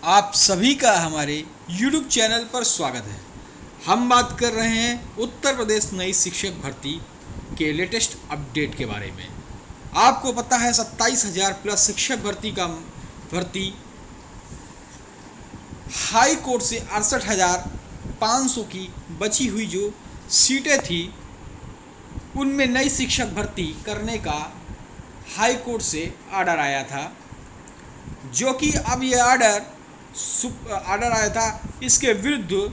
आप सभी का हमारे YouTube चैनल पर स्वागत है। हम बात कर रहे हैं उत्तर प्रदेश नई शिक्षक भर्ती के लेटेस्ट अपडेट के बारे में। आपको पता है 27,000 प्लस शिक्षक भर्ती हाई कोर्ट से 68,500 की बची हुई जो सीटें थी उनमें नई शिक्षक भर्ती करने का हाई कोर्ट से आर्डर आया था, जो कि अब ये आर्डर आया था। इसके विरुद्ध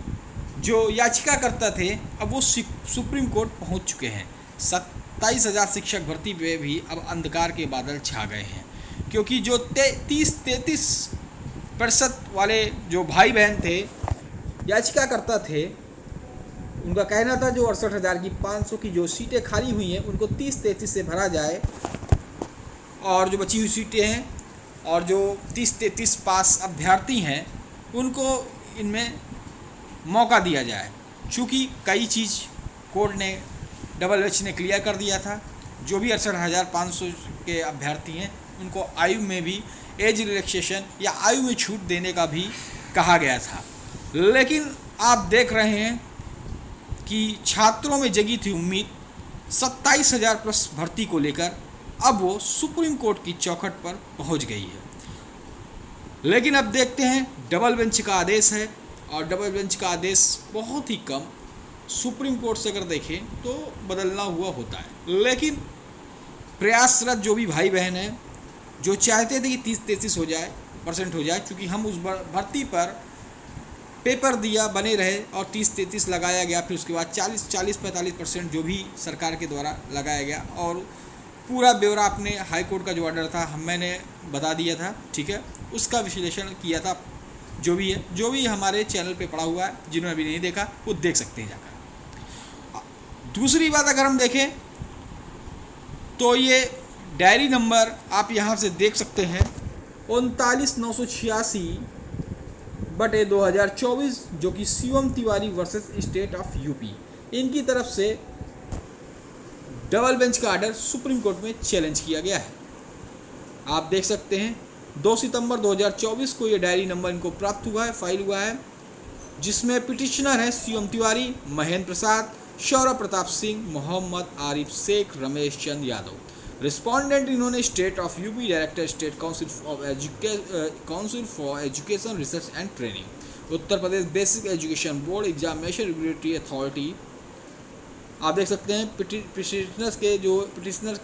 जो याचिकाकर्ता थे अब वो सुप्रीम कोर्ट पहुंच चुके हैं। 27,000 शिक्षक भर्ती पे भी अब अंधकार के बादल छा गए हैं, क्योंकि जो 33% वाले जो भाई बहन थे, याचिकाकर्ता थे, उनका कहना था जो 68,500 की जो सीटें खाली हुई हैं उनको 30-33 से भरा जाए, और जो बची हुई सीटें हैं और जो 30-33 पास अभ्यर्थी हैं उनको इनमें मौका दिया जाए। चूँकि कई चीज़ कोर्ट ने डबल बेंच ने क्लियर कर दिया था, जो भी 68,500 के अभ्यर्थी हैं उनको आयु में भी एज रिलैक्सेशन या आयु में छूट देने का भी कहा गया था। लेकिन आप देख रहे हैं कि छात्रों में जगी थी उम्मीद 27,000 प्लस भर्ती को लेकर, अब वो सुप्रीम कोर्ट की चौखट पर पहुंच गई है। लेकिन अब देखते हैं, डबल बेंच का आदेश है और डबल बेंच का आदेश बहुत ही कम सुप्रीम कोर्ट से अगर देखें तो बदलना हुआ होता है। लेकिन प्रयासरत जो भी भाई बहन हैं जो चाहते थे कि 30-33 हो जाए, क्योंकि हम उस भर्ती पर पेपर दिया बने रहे और 30-33 लगाया गया, फिर उसके बाद 40-45% जो भी सरकार के द्वारा लगाया गया, और पूरा ब्यौरा अपने हाई कोर्ट का जो ऑर्डर था मैंने बता दिया था, ठीक है। उसका विश्लेषण किया था, जो भी हमारे चैनल पे पड़ा हुआ है, जिन्होंने अभी नहीं देखा वो देख सकते हैं जाकर। दूसरी बात अगर हम देखें तो ये डायरी नंबर आप यहाँ से देख सकते हैं 39,986/2024, जो कि Shivam Tiwari versus state of UP, इनकी तरफ से डबल बेंच का आर्डर सुप्रीम कोर्ट में चैलेंज किया गया है। आप देख सकते हैं 2 सितंबर 2024 को ये डायरी नंबर इनको प्राप्त हुआ है, फाइल हुआ है, जिसमें पिटिशनर है शिवम तिवारी, महेंद्र प्रसाद, सौरभ प्रताप सिंह, मोहम्मद आरिफ शेख, रमेश चंद यादव। रिस्पोंडेंट इन्होंने state of UP director, state council for education research and training, Uttar Pradesh basic education board, examination regulatory authority. आप देख सकते हैं पिटिशनर्स के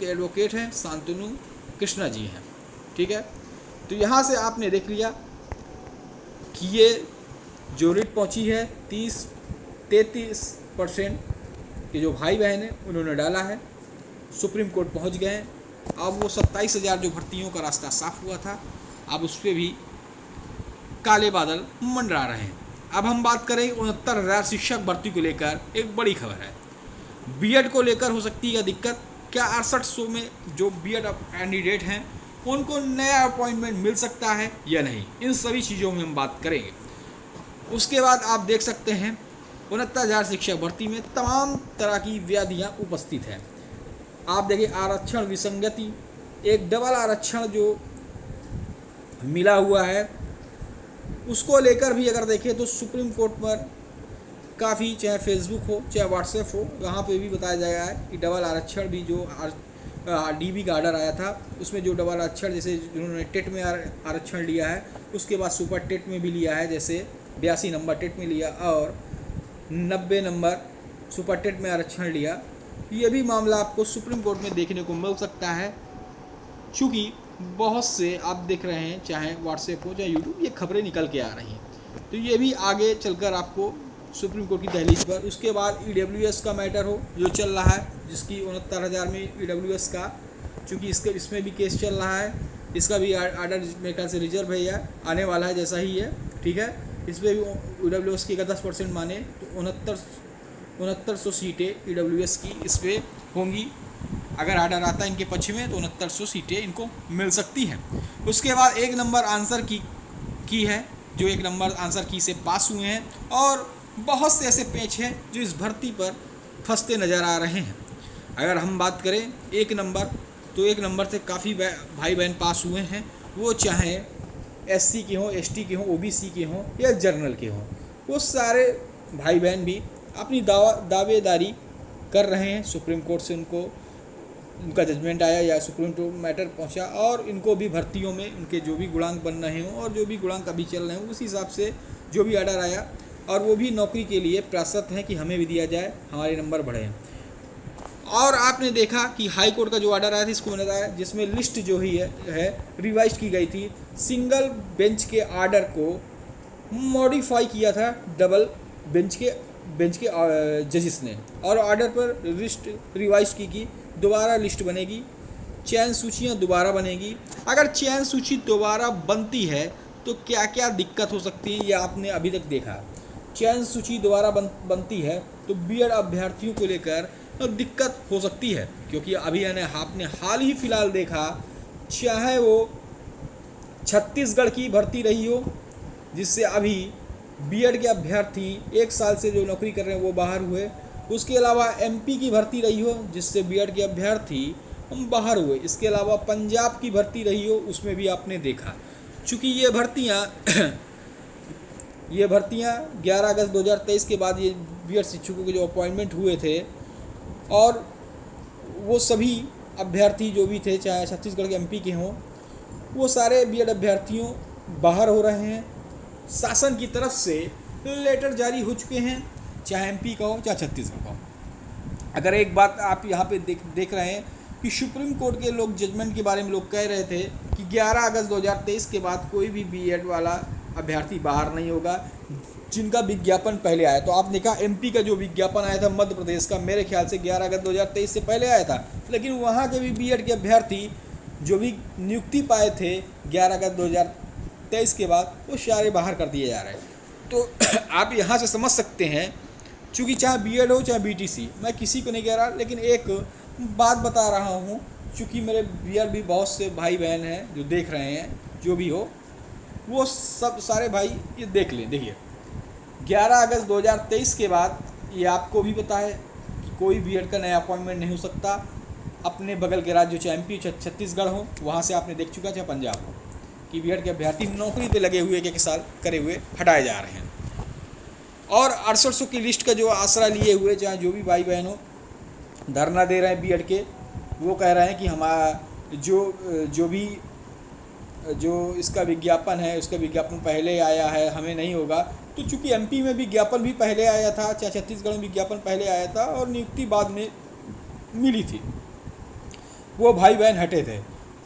एडवोकेट हैं शांतनु कृष्णा जी हैं, ठीक है। तो यहाँ से आपने देख लिया कि ये जो रिट पहुँची है 33% के जो भाई बहन हैं उन्होंने डाला है, सुप्रीम कोर्ट पहुँच गए हैं। अब वो 27,000 जो भर्तियों का रास्ता साफ हुआ था, अब उस पर भी काले बादल मंडरा रहे हैं। अब हम बात करें 69,000 शिक्षक भर्ती को लेकर, एक बड़ी खबर है। बीएड को लेकर हो सकती है दिक्कत। क्या 6800 में जो बीएड कैंडिडेट हैं उनको नया अपॉइंटमेंट मिल सकता है या नहीं, इन सभी चीज़ों में हम बात करेंगे। उसके बाद आप देख सकते हैं 69,000 शिक्षक भर्ती में तमाम तरह की व्याधियाँ उपस्थित हैं। आप देखिए आरक्षण विसंगति, एक डबल आरक्षण जो मिला हुआ है उसको लेकर भी अगर देखें तो सुप्रीम कोर्ट पर काफ़ी, चाहे फेसबुक हो चाहे व्हाट्सएप हो, यहाँ पे भी बताया जाएगा कि डबल आरक्षण भी जो डीबी का आर्डर आया था उसमें जो डबल आरक्षण, जैसे जिन्होंने टेट में आरक्षण लिया है उसके बाद सुपर टेट में भी लिया है, जैसे 82 नंबर टेट में लिया और 90 नंबर सुपर टेट में आरक्षण लिया, ये भी मामला आपको सुप्रीम कोर्ट में देखने को मिल सकता है। चूँकि बहुत से आप देख रहे हैं, चाहे व्हाट्सएप हो चाहे यूट्यूब, ये खबरें निकल के आ रही हैं, तो ये भी आगे चलकर आपको सुप्रीम कोर्ट की दहलीज पर। उसके बाद ईडब्ल्यूएस का मैटर हो जो चल रहा है, जिसकी 69,000 में ईडब्ल्यूएस का, चूँकि इसमें भी केस चल रहा है, इसका भी आर्डर मेरे ख्याल से रिजर्व है या आने वाला है जैसा ही है, ठीक है। इस पर भी ईडब्ल्यूएस की अगर 10% माने तो 6900 सीटें ईडब्ल्यूएस की इस पर होंगी। अगर आर्डर आता है इनके पक्ष में तो 6900 सीटें इनको मिल सकती हैं। उसके बाद 1 नंबर आंसर की है, जो 1 नंबर आंसर की से पास हुए हैं, और बहुत से ऐसे पेच हैं जो इस भर्ती पर फंसते नज़र आ रहे हैं। अगर हम बात करें 1 नंबर, तो 1 नंबर से काफ़ी भाई बहन पास हुए हैं, वो चाहे SC के हों, ST के हों, OBC के हों या जर्नल के हों, वो सारे भाई बहन भी अपनी दावेदारी कर रहे हैं। सुप्रीम कोर्ट से उनका जजमेंट आया या सुप्रीम कोर्ट मैटर पहुंचा और इनको भी भर्तियों में उनके जो भी गुणांक बन रहे हों और जो भी गुणांक अभी चल रहे हों उसी हिसाब से जो भी ऑर्डर आया और वो भी नौकरी के लिए प्रयासरत हैं कि हमें भी दिया जाए, हमारे नंबर बढ़े। और आपने देखा कि हाई कोर्ट का जो ऑर्डर आया था, इसको मैंने बताया, जिसमें लिस्ट जो ही है रिवाइज की गई थी। सिंगल बेंच के ऑर्डर को मॉडिफाई किया था डबल बेंच के जजेस ने और ऑर्डर पर लिस्ट रिवाइज की दोबारा लिस्ट बनेगी, चयन सूचियाँ दोबारा बनेगी। अगर चयन सूची दोबारा बनती है तो क्या क्या दिक्कत हो सकती है, ये आपने अभी तक देखा। चयन सूची दोबारा बनती है तो बीएड अभ्यर्थियों को लेकर दिक्कत हो सकती है, क्योंकि अभी आपने हाल ही फिलहाल देखा, चाहे वो छत्तीसगढ़ की भर्ती रही हो जिससे अभी बीएड के अभ्यर्थी 1 साल से जो नौकरी कर रहे हैं वो बाहर हुए, उसके अलावा एमपी की भर्ती रही हो जिससे बीएड के अभ्यर्थी बाहर हुए, इसके अलावा पंजाब की भर्ती रही हो उसमें भी आपने देखा। चूँकि ये भर्तियाँ 11 अगस्त 2023 के बाद ये बीएड शिक्षकों के जो अपॉइंटमेंट हुए थे और वो सभी अभ्यर्थी जो भी थे चाहे छत्तीसगढ़ के एमपी के हों, वो सारे बीएड अभ्यर्थियों बाहर हो रहे हैं। शासन की तरफ से लेटर जारी हो चुके हैं, चाहे एमपी का हो चाहे छत्तीसगढ़ का हो। अगर एक बात आप यहाँ पे देख रहे हैं कि सुप्रीम कोर्ट के लोग जजमेंट के बारे में लोग कह रहे थे कि 11 अगस्त 2023 के बाद कोई भी बीएड वाला अभ्यर्थी बाहर नहीं होगा जिनका विज्ञापन पहले आया। तो आपने कहा एमपी का जो विज्ञापन आया था मध्य प्रदेश का, मेरे ख्याल से 11 अगस्त 2023 से पहले आया था, लेकिन वहाँ के भी बीएड के अभ्यर्थी जो भी नियुक्ति पाए थे 11 अगस्त 2023 के बाद वो सारे बाहर कर दिए जा रहे हैं। तो आप यहाँ से समझ सकते हैं, चूँकि चाहे बीएड हो चाहे बीटीसी, मैं किसी को नहीं कह रहा, लेकिन एक बात बता रहा हूँ, चूँकि मेरे बीएड भी बहुत से भाई बहन हैं जो देख रहे हैं, जो भी हो वो सब सारे भाई ये देख लें। देखिए 11 अगस्त 2023 के बाद ये आपको भी पता है कि कोई बीएड का नया अपॉइंटमेंट नहीं हो सकता अपने बगल के राज्य, चाहे एमपी छत्तीसगढ़ हो, वहाँ से आपने देख चुका, चाहे पंजाब हो, कि बीएड के अभ्यर्थी नौकरी पे लगे हुए एक साल करे हुए हटाए जा रहे हैं। और 6800 की लिस्ट का जो आसरा लिए हुए चाहे जो भी भाई बहन हो धरना दे रहे हैं बीएड के, वो कह रहे हैं कि हमारा जो इसका विज्ञापन है उसका विज्ञापन पहले आया है, हमें नहीं होगा। तो चूँकि एमपी में विज्ञापन भी पहले आया था, चाहे छत्तीसगढ़ में विज्ञापन पहले आया था और नियुक्ति बाद में मिली थी, वो भाई बहन हटे थे।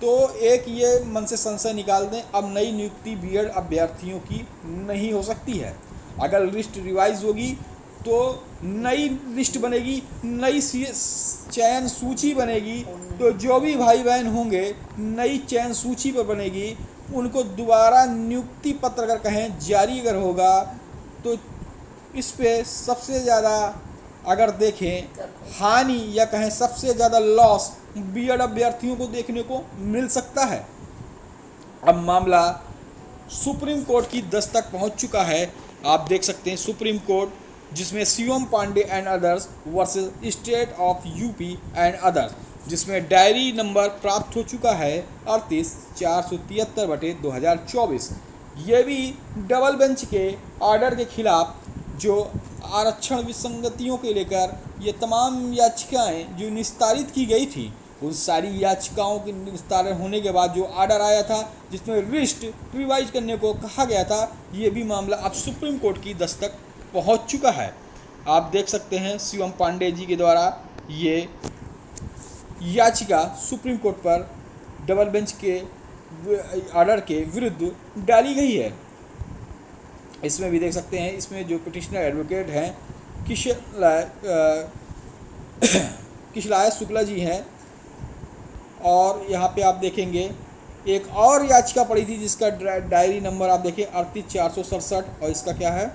तो एक ये मन से संशय निकाल दें, अब नई नियुक्ति बीएड अभ्यर्थियों की नहीं हो सकती है। अगर लिस्ट रिवाइज होगी तो नई लिस्ट बनेगी, नई चयन सूची बनेगी, तो जो भी भाई बहन होंगे नई चयन सूची पर बनेगी, उनको दोबारा नियुक्ति पत्र अगर कहें जारी अगर होगा तो इस पे सबसे ज़्यादा अगर देखें हानि या कहें सबसे ज़्यादा लॉस बीएड अभ्यर्थियों को देखने को मिल सकता है। अब मामला सुप्रीम कोर्ट की दस्तक पहुंच चुका है। आप देख सकते हैं सुप्रीम कोर्ट, जिसमें Shivam Pandey and others versus state of UP and others, जिसमें डायरी नंबर प्राप्त हो चुका है 38,473/2024। ये भी डबल बेंच के ऑर्डर के खिलाफ जो आरक्षण विसंगतियों के लेकर ये तमाम याचिकाएं जो निस्तारित की गई थी, उन सारी याचिकाओं के निस्तारण होने के बाद जो ऑर्डर आया था जिसमें लिस्ट रिवाइज करने को कहा गया था, ये भी मामला अब सुप्रीम कोर्ट की दस्तक पहुंच चुका है। आप देख सकते हैं शिवम पांडे जी के द्वारा ये याचिका सुप्रीम कोर्ट पर डबल बेंच के ऑर्डर के विरुद्ध डाली गई है। इसमें भी देख सकते हैं, इसमें जो पिटिशनर एडवोकेट हैं किशलाय शुक्ला जी हैं, और यहाँ पे आप देखेंगे एक और याचिका पड़ी थी जिसका डायरी नंबर आप देखें 38,467, और इसका क्या है,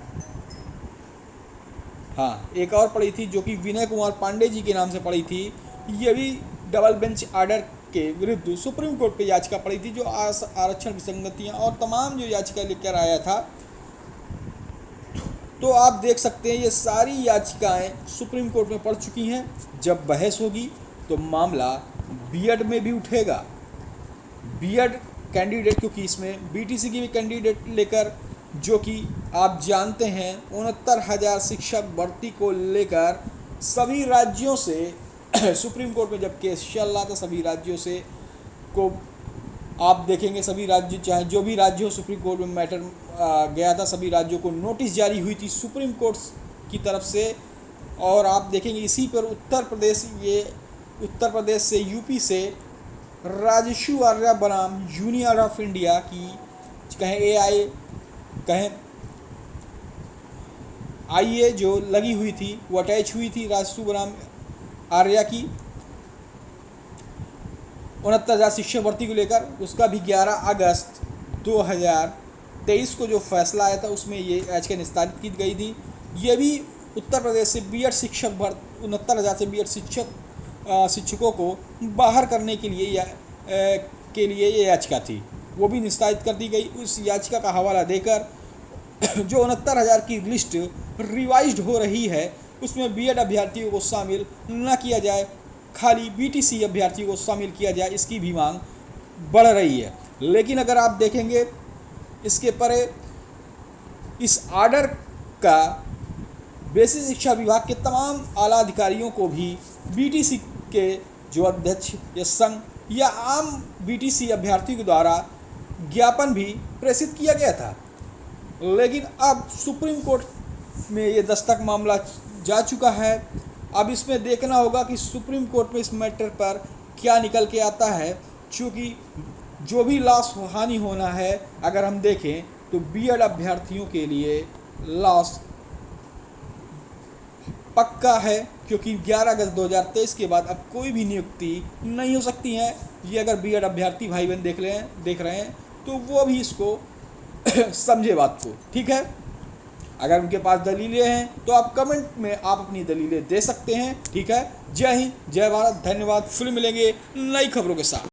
हाँ एक और पड़ी थी जो कि विनय कुमार पांडे जी के नाम से पड़ी थी। ये भी डबल बेंच ऑर्डर के विरुद्ध सुप्रीम कोर्ट पे याचिका पड़ी थी, जो आरक्षण विसंगतियाँ और तमाम जो याचिका लेकर आया था। तो आप देख सकते हैं ये सारी याचिकाएं सुप्रीम कोर्ट में पड़ चुकी हैं। जब बहस होगी तो मामला बीएड में भी उठेगा। बीएड कैंडिडेट, क्योंकि इसमें बीटीसी की भी कैंडिडेट लेकर, जो कि आप जानते हैं 69,000 शिक्षक भर्ती को लेकर सभी राज्यों से सुप्रीम कोर्ट में जब केस चल रहा था, सभी राज्यों से को आप देखेंगे, सभी राज्य चाहे जो भी राज्य हो, सुप्रीम कोर्ट में मैटर गया था, सभी राज्यों को नोटिस जारी हुई थी सुप्रीम कोर्ट की तरफ से। और आप देखेंगे इसी पर उत्तर प्रदेश से, यूपी से राजशु आर्या बनाम यूनियन ऑफ इंडिया की कहें एआई कहें आईए जो लगी हुई थी, वो अटैच हुई थी राजशु बनाम आर्या की 69,000 शिक्षक भर्ती को लेकर। उसका भी 11 अगस्त 2023 को जो फैसला आया था उसमें ये याचिका निस्तारित की गई थी। ये भी उत्तर प्रदेश से बीएड शिक्षक 69,000 से बीएड शिक्षकों को बाहर करने के लिए ये याचिका थी, वो भी निस्तारित कर दी गई। उस याचिका का हवाला देकर जो 69,000 की लिस्ट रिवाइज्ड हो रही है, उसमें बीएड अभ्यर्थियों को शामिल न किया जाए, खाली बीटीसी अभ्यर्थियों को शामिल किया जाए, इसकी भी मांग बढ़ रही है। लेकिन अगर आप देखेंगे इसके परे इस आर्डर का बेसिक शिक्षा विभाग के तमाम आला अधिकारियों को भी बीटीसी के जो अध्यक्ष या संघ या आम बीटीसी अभ्यर्थियों के द्वारा ज्ञापन भी प्रेषित किया गया था। लेकिन अब सुप्रीम कोर्ट में ये दस्तक मामला जा चुका है। अब इसमें देखना होगा कि सुप्रीम कोर्ट में इस मैटर पर क्या निकल के आता है, क्योंकि जो भी लॉस हानि होना है, अगर हम देखें तो बीएड अभ्यर्थियों के लिए लॉस पक्का है, क्योंकि 11 अगस्त 2023 के बाद अब कोई भी नियुक्ति नहीं हो सकती है। ये अगर बीएड अभ्यर्थी भाई बहन देख रहे हैं तो वो भी इसको समझे बात को, ठीक है। अगर उनके पास दलीलें हैं तो आप कमेंट में आप अपनी दलीलें दे सकते हैं, ठीक है। जय हिंद, जय भारत, धन्यवाद। फिर मिलेंगे नई खबरों के साथ।